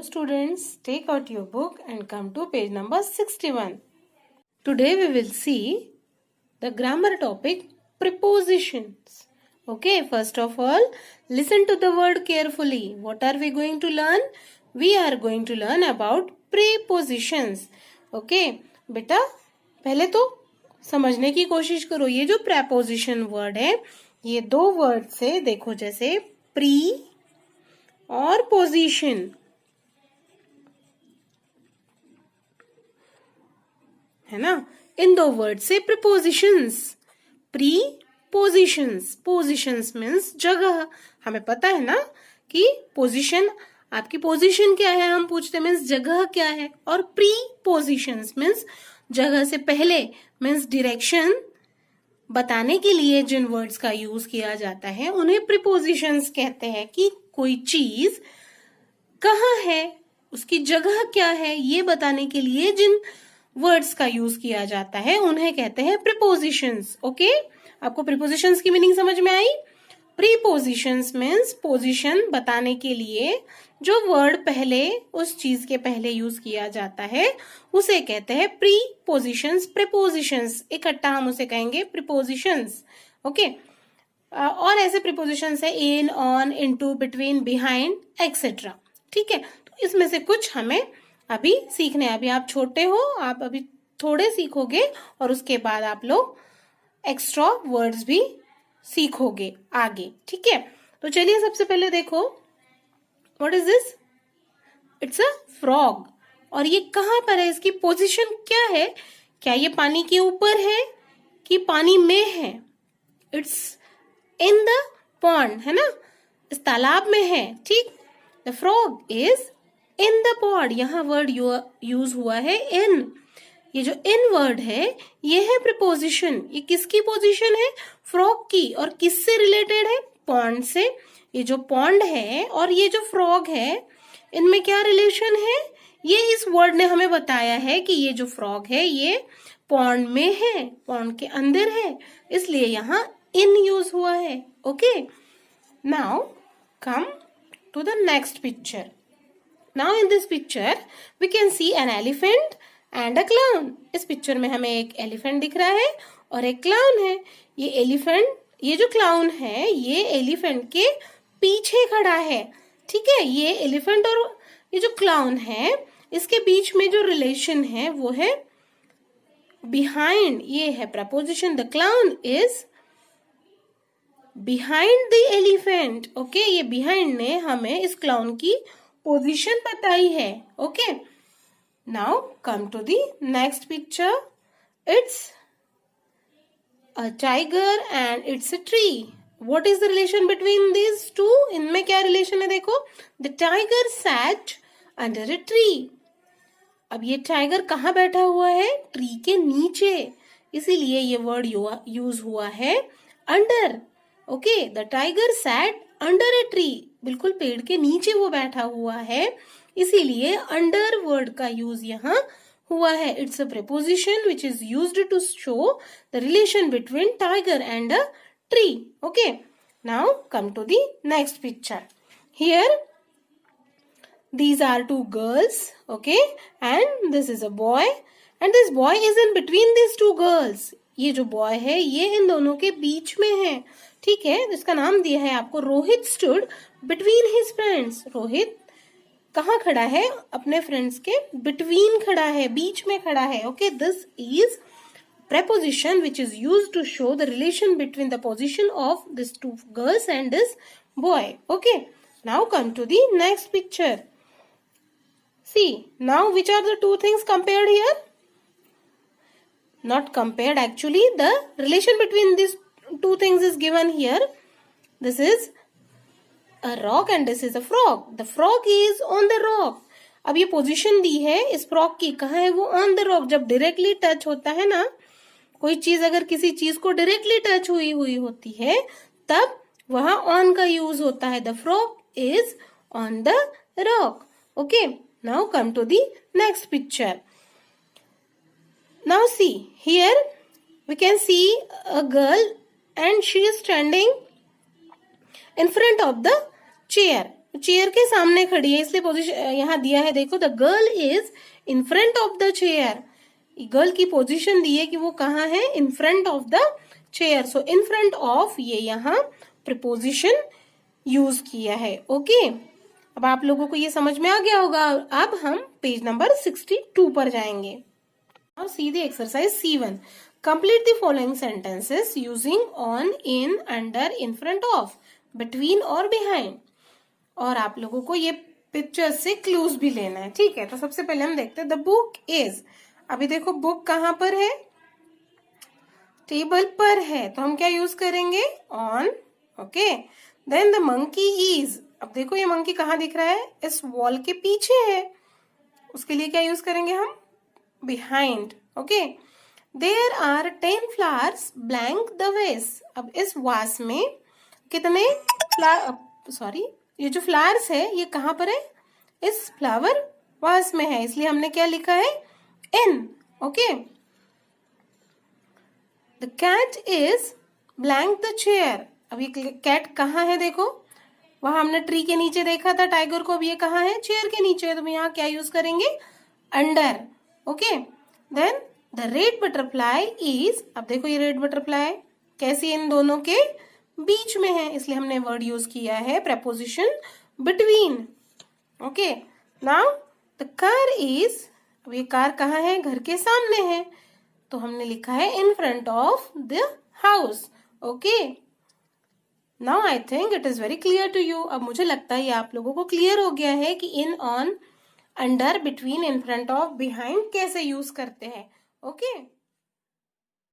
Students, take out your book and come to page number 61. Today we will see the grammar topic prepositions. Okay, first of all, listen to the word carefully. What are we going to learn? We are going to learn about prepositions. Okay, बेटा पहले तो समझने की कोशिश करो. ये जो preposition word है, ये दो वर्ड से देखो, जैसे pre और position. है ना, इन दो वर्ड से प्रीपोजिशंस. प्रीपोजिशंस, पोजिशंस मीन्स जगह. हमें पता है ना कि पोजीशन, आपकी पोजीशन क्या है हम पूछते मीन्स जगह क्या है. और प्रीपोजिशंस मीन्स जगह से पहले, मीन्स डायरेक्शन बताने के लिए जिन वर्ड्स का यूज किया जाता है उन्हें प्रीपोजिशंस कहते हैं. कि कोई चीज कहाँ है, उसकी जगह क्या है, ये बताने के लिए जिन वर्ड्स का यूज किया जाता है उन्हें कहते हैं प्रीपोजिशंस. ओके, आपको प्रीपोजिशंस की मीनिंग समझ में आई? प्रीपोजिशंस मीन्स पोजीशन बताने के लिए जो वर्ड पहले, उस चीज के पहले यूज किया जाता है उसे कहते हैं प्रीपोजिशंस. प्रीपोजिशंस इकट्ठा हम उसे कहेंगे प्रीपोजिशंस. ओके, और ऐसे प्रीपोजिशंस है in, on, into, between, behind, etcetera. ठीक है, तो इसमें से कुछ हमें अभी सीखने. अभी आप छोटे हो, आप अभी थोड़े सीखोगे और उसके बाद आप लोग एक्स्ट्रा वर्ड्स भी सीखोगे आगे. ठीक है, तो चलिए सबसे पहले देखो, what is this? It's a frog. और ये कहाँ पर है, इसकी पोजीशन क्या है? क्या ये पानी के ऊपर है कि पानी में है? इट्स इन द पॉन्ड, है ना, इस तालाब में है. ठीक, the frog is in the pond. यहाँ वर्ड यूज हुआ है इन. ये जो इन वर्ड है ये है प्रीपोजिशन. ये किसकी पोजीशन है? फ्रॉग की. और किससे रिलेटेड है? पॉन्ड से. ये जो पॉन्ड है और ये जो फ्रॉग है, इनमें क्या रिलेशन है? ये इस वर्ड ने हमें बताया है कि ये जो फ्रॉग है ये पॉन्ड में है, पॉन्ड के अंदर है, इसलिए यहाँ इन यूज हुआ है. Okay, now come to the next picture. Now in this picture we can see an elephant and a clown. इस पिक्चर में हमें एक एलिफेंट दिख रहा है और एक क्लाउन है. ये एलिफेंट, ये जो क्लाउन है ये एलिफेंट के पीछे खड़ा है. ठीक है, ये एलिफेंट और ये जो क्लाउन है इसके बीच में जो रिलेशन है वो है बिहाइंड. ये है preposition. The clown is behind the elephant. Okay, ये बिहाइंड ने हमें इस क्लाउन की पोजीशन बताई है. Okay, now come to the next picture. It's a tiger and it's a tree. What is the relation between these two? इनमें क्या relation है देखो. The tiger sat under a tree. अब ये टाइगर कहाँ बैठा हुआ है? ट्री के नीचे, इसीलिए ये वर्ड यूज हुआ है under. Okay, the tiger sat under a tree. बिल्कुल पेड़ के नीचे वो बैठा हुआ है, इसीलिए अंडर वर्ड का यूज यहाँ हुआ है. It's a preposition which is used to show the relation between tiger and a tree. Okay, now come to the next picture. Here these are two girls, okay, and this is a boy, and this boy is in between these two girls. ये जो boy है ये इन दोनों के बीच में है. ठीक है, इसका नाम दिया है आपको Rohit. Stood between his friends. Rohit कहाँ खड़ा है? अपने फ्रेंड्स के बिटवीन खड़ा है, बीच में खड़ा है. Okay, this is preposition which is used to show the relation between the position of these two girls and this boy. Okay, now come to the next picture. See, now which are the two things compared here? Not compared, actually the relation between these two things is given here. This is a rock and this is a frog. The frog is on the rock. अब ये position दी है इस frog की, कहाँ है वो? On the rock. जब directly touch होता है ना कोई चीज, अगर किसी चीज को डायरेक्टली टच हुई होती है तब वहां ऑन का यूज होता है. The frog is on the rock. Okay, now come to the next picture. Now see, here we can see a girl and she is standing in front of the chair. Chair के सामने खड़ी है, इसलिए position यहाँ दिया है, देखो the girl is in front of the chair. Girl की पोजीशन दी है कि वो कहाँ है, in front of the chair. So in front of ये यहाँ प्रीपोजिशन यूज किया है। ओके, अब आप लोगों को ये समझ में आ गया होगा। अब हम पेज नंबर 62 पर जाएंगे और सीधे exercise C1। Complete the following sentences using on, in, under, in front of, between और बिहाइंड। और आप लोगों को ये पिक्चर से क्लूज भी लेना है, ठीक है। तो सबसे पहले हम देखते हैं द बुक इज। अभी देखो बुक कहाँ पर है, टेबल पर है, तो हम क्या यूज करेंगे, on. Okay, then the monkey is. अब देखो ये मंकी कहाँ दिख रहा है, इस वॉल के पीछे है, उसके लिए क्या यूज करेंगे हम, behind. Okay, there are 10 flowers blank the vase. अब इस वास में कितने सॉरी ये जो फ्लावर्स है ये कहाँ पर है, इस फ्लावर वास में है, इसलिए हमने क्या लिखा है, in. Okay, the cat is blank the chair. अब ये कैट कहाँ है, देखो वहां हमने ट्री के नीचे देखा था टाइगर को, अब ये कहाँ है, चेयर के नीचे, तो यहाँ क्या यूज करेंगे, under. Okay, then the red butterfly is. अब देखो ये रेड बटरफ्लाई कैसी इन दोनों के बीच में है, इसलिए हमने वर्ड यूज किया है preposition between. Okay, now the car is. अब ये कार कहाँ है, घर के सामने है, तो हमने लिखा है in front of the house. Okay, now I think it is very clear to you. अब मुझे लगता है ये आप लोगों को क्लियर हो गया है कि in, on, under, between, in front of, behind कैसे यूज करते हैं। ओके